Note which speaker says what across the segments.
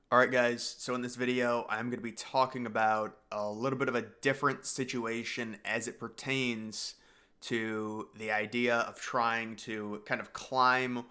Speaker 1: Alright guys, so in this video I'm going to be talking about a little bit of a different situation as it pertains to the idea of trying to kind of climb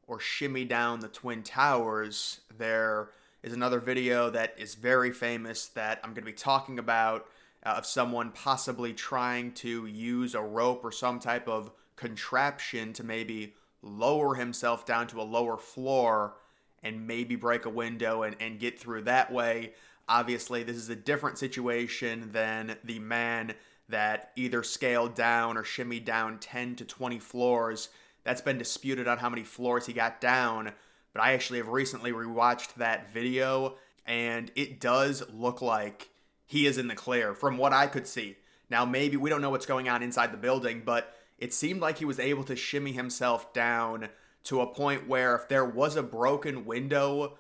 Speaker 1: or shimmy down the Twin Towers. There is another video that is very famous that I'm going to be talking about of someone possibly trying to use a rope or some type of contraption to maybe lower himself down to a lower floor and maybe break a window and get through that way. Obviously, this is a different situation than the man that either scaled down or shimmied down 10 to 20 floors. That's been disputed on how many floors he got down, but I actually have recently rewatched that video, and it does look like he is in the clear from what I could see. Now, maybe we don't know what's going on inside the building, but it seemed like he was able to shimmy himself down to a point where if there was a broken window,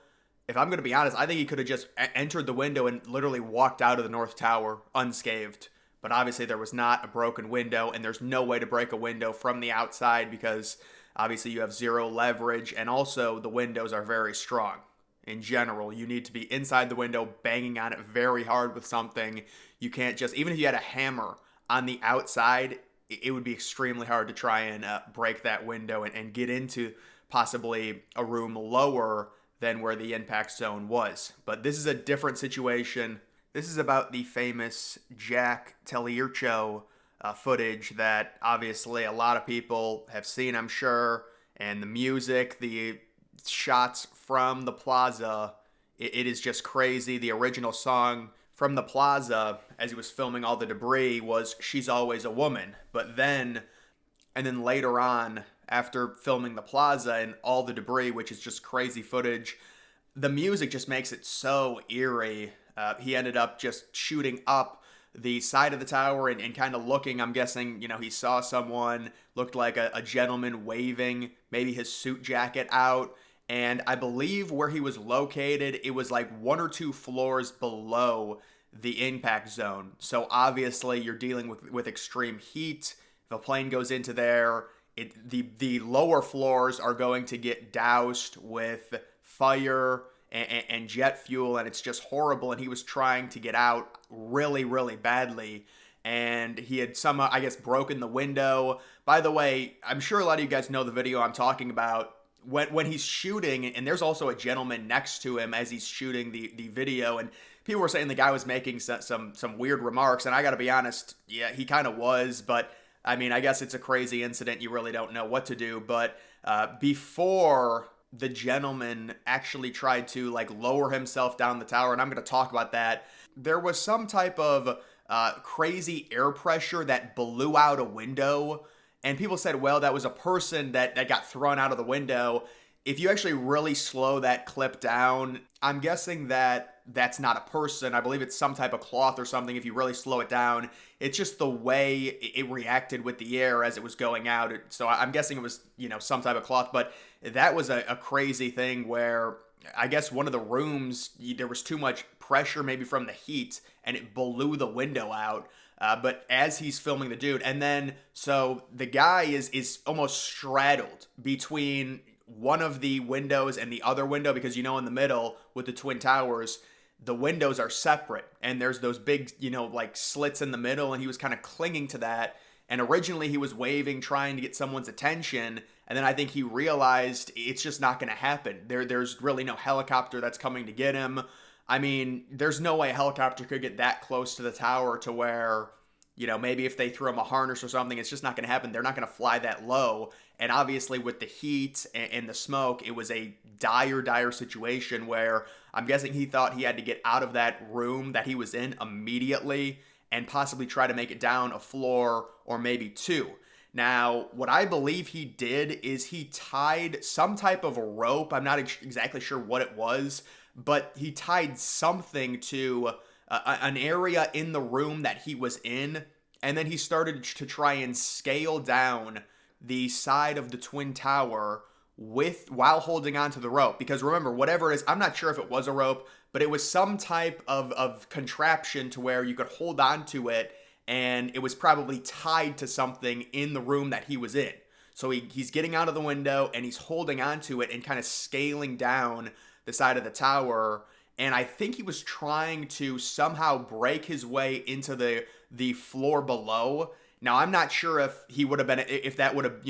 Speaker 1: if I'm going to be honest, I think he could have just entered the window and literally walked out of the North Tower unscathed. But obviously, there was not a broken window, and there's no way to break a window from the outside because obviously you have zero leverage, and also the windows are very strong. In general, you need to be inside the window, banging on it very hard with something. You can't just, even if you had a hammer on the outside, it would be extremely hard to try and break that window and get into possibly a room lower than where the impact zone was. But this is a different situation. This is about the famous Jack Telliercho footage that obviously a lot of people have seen, I'm sure. And the music, the shots from the plaza, it is just crazy. The original song from the plaza as he was filming all the debris was "She's Always a Woman." But then, and then later on, after filming the plaza and all the debris, which is just crazy footage, the music just makes it so eerie. He ended up just shooting up the side of the tower and kind of looking. I'm guessing, he saw someone, looked like a gentleman waving, maybe his suit jacket out. And I believe where he was located, it was like one or two floors below the impact zone. So obviously you're dealing with extreme heat. If a plane goes into there, the lower floors are going to get doused with fire and jet fuel, and it's just horrible. And he was trying to get out really, really badly. And he had somehow, I guess, broken the window. By the way, I'm sure a lot of you guys know the video I'm talking about. When he's shooting, and there's also a gentleman next to him as he's shooting the video, and people were saying the guy was making some weird remarks, and I gotta be honest, yeah, he kind of was, but I mean, I guess it's a crazy incident, you really don't know what to do. But before the gentleman actually tried to like lower himself down the tower, and I'm gonna talk about that, there was some type of crazy air pressure that blew out a window. And people said, well, that was a person that got thrown out of the window. If you actually really slow that clip down, I'm guessing that that's not a person. I believe it's some type of cloth or something. If you really slow it down, it's just the way it reacted with the air as it was going out. So I'm guessing it was, some type of cloth. But that was a crazy thing where I guess one of the rooms, there was too much pressure maybe from the heat and it blew the window out. But as he's filming the dude, and then so the guy is almost straddled between one of the windows and the other window, because in the middle with the Twin Towers, the windows are separate and there's those big, like slits in the middle, and he was kind of clinging to that. And originally he was waving, trying to get someone's attention, and then I think he realized it's just not going to happen. There's really no helicopter that's coming to get him. I mean, there's no way a helicopter could get that close to the tower to where, maybe if they threw him a harness or something, it's just not going to happen. They're not going to fly that low. And obviously with the heat and the smoke, it was a dire situation where I'm guessing he thought he had to get out of that room that he was in immediately and possibly try to make it down a floor or maybe two. Now, what I believe he did is he tied some type of a rope. I'm not exactly sure what it was, but he tied something to an area in the room that he was in, and then he started to try and scale down the side of the Twin Tower while holding onto the rope. Because remember, whatever it is, I'm not sure if it was a rope, but it was some type of contraption to where you could hold on to it, and it was probably tied to something in the room that he was in. So he's getting out of the window and he's holding onto it and kind of scaling down the side of the tower. and I think he was trying to somehow break his way into the floor below. Now I'm not sure if he would have been if that would have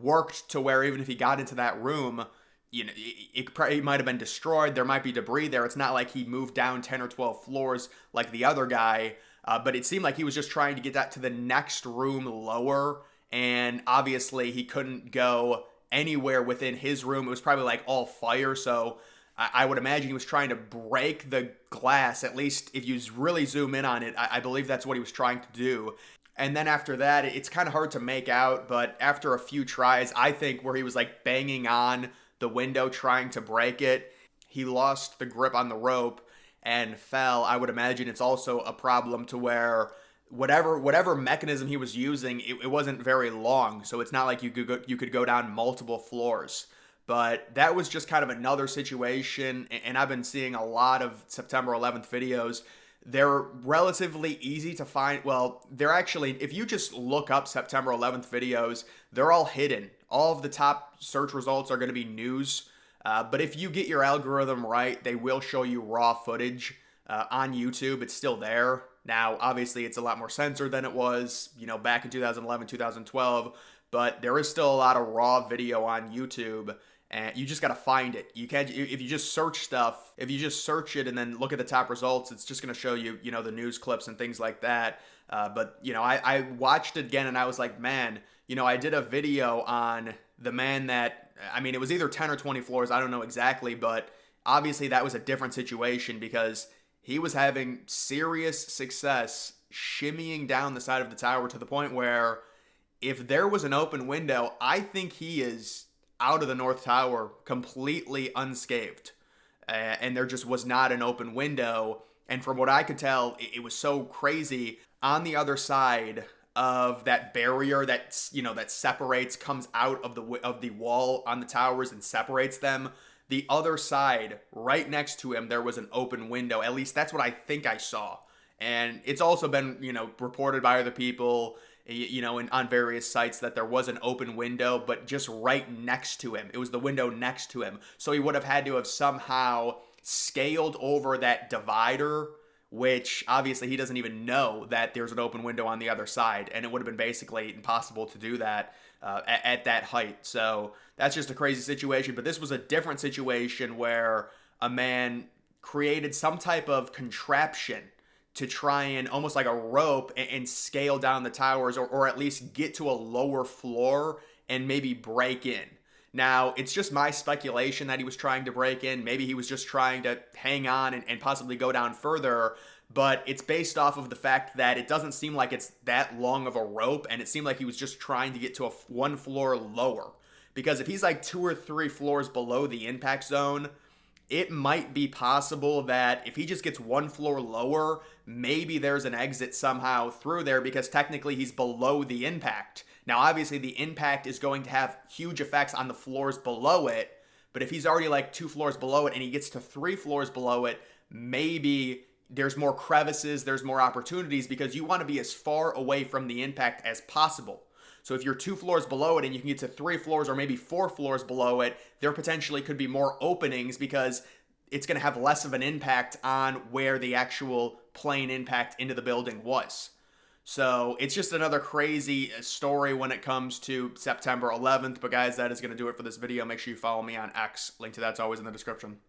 Speaker 1: worked to where even if he got into that room, it might have been destroyed. There might be debris there. It's not like he moved down 10 or 12 floors like the other guy, but it seemed like he was just trying to get that to the next room lower, and obviously he couldn't go anywhere within his room. It was probably like all fire, so I would imagine he was trying to break the glass. At least if you really zoom in on it, I believe that's what he was trying to do. And then after that, it's kind of hard to make out, but after a few tries, I think where he was like banging on the window trying to break it, he lost the grip on the rope and fell. I would imagine it's also a problem to where whatever mechanism he was using, it wasn't very long, so it's not like you could go down multiple floors. But that was just kind of another situation, and I've been seeing a lot of September 11th videos. They're relatively easy to find. Well, they're actually, if you just look up September 11th videos, they're all hidden. All of the top search results are going to be news. But if you get your algorithm right, they will show you raw footage on YouTube. It's still there. Now, obviously, it's a lot more censored than it was, back in 2011, 2012. But there is still a lot of raw video on YouTube. And you just got to find it. You can't, if you just search stuff, if you just search it and then look at the top results, it's just going to show you, the news clips and things like that. But I watched it again and I was like, man, I did a video on the man that, I mean, it was either 10 or 20 floors. I don't know exactly, but obviously that was a different situation because he was having serious success shimmying down the side of the tower to the point where if there was an open window, I think he is out of the North Tower completely unscathed. And there just was not an open window. And from what I could tell, it was so crazy. On the other side of that barrier that that separates, comes out of the wall on the towers and separates them, the other side, right next to him, there was an open window. At least that's what I think I saw. And it's also been reported by other people, on various sites that there was an open window, but just right next to him. It was the window next to him. So he would have had to have somehow scaled over that divider, which obviously he doesn't even know that there's an open window on the other side. And it would have been basically impossible to do that at that height. So that's just a crazy situation. But this was a different situation where a man created some type of contraption to try and almost like a rope and scale down the towers or at least get to a lower floor and maybe break in. Now, it's just my speculation that he was trying to break in. Maybe he was just trying to hang on and possibly go down further, but it's based off of the fact that it doesn't seem like it's that long of a rope, and it seemed like he was just trying to get to one floor lower. Because if he's like 2 or 3 floors below the impact zone, it might be possible that if he just gets 1 floor lower, maybe there's an exit somehow through there because technically he's below the impact. Now, obviously, the impact is going to have huge effects on the floors below it, but if he's already like 2 floors below it and he gets to 3 floors below it, maybe there's more crevices, there's more opportunities because you want to be as far away from the impact as possible. So if you're 2 floors below it and you can get to 3 floors or maybe 4 floors below it, there potentially could be more openings because it's going to have less of an impact on where the actual plane impact into the building was. So it's just another crazy story when it comes to September 11th. But guys, that is going to do it for this video. Make sure you follow me on X. Link to that's always in the description.